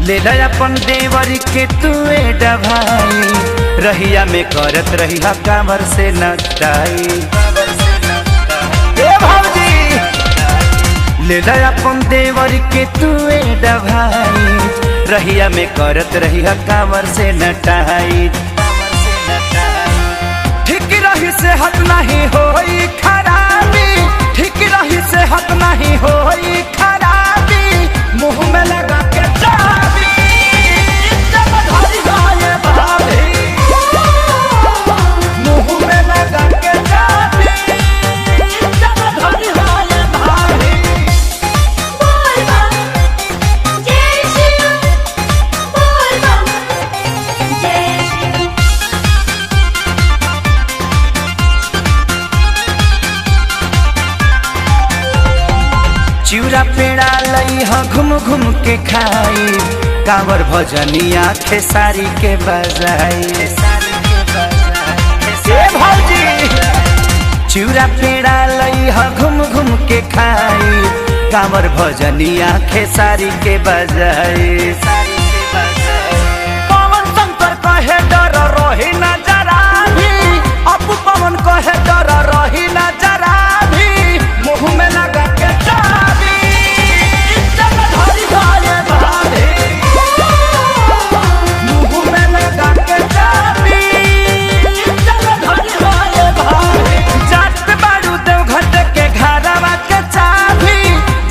ले ले अपन देवर के तुए डभाई, रहिया में करत रही कांवर से नटाई। ए भौजी ले ले अपन देवर के तुए डभाई, रहिया में करत रही कांवर से नटाई। ठीक रही सेहत नहीं होई खराबी, ठीक रही सेहत नहीं होई खराबी, मुंह में लगा के चाबी जब धरी जाए भाभी, मुंह में लगा के चाबी जब धरी जाए भाभी। बोल बम जय शिव, बोल बम जय शिव। चिउरा पेड़ा लई ह घूम घूम के खाई, कांवर भजनिया खेसारी के बजाई। ए भौजी चिउरा पेड़ा लई ह घूम घूम के खाई, कांवर भजनिया खेसारी के बजाई। पवन शंकर कहे डर रही न जरा भी, अपू पवन कहे डर रही न जरा भी, मुंह में लगा के चाबी जब धरी जाए भाभी, मुंह में लगा के चाबी जब धरी जाए भाभी। जात बारू देवघर के घरवा के चाबी,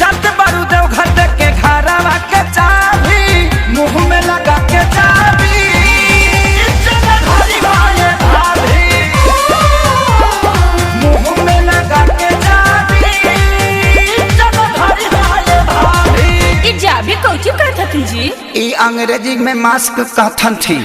जात बारू देवघर के घरवा के चाबी, मुंह में लगा के चाबी जब धरी जाए भाभी, मुंह में लगा के चाबी जब धरी जाए भाभी। ई जाबे कौची कहत जी? ई अंग्रेजी में मास्क कहथन थी।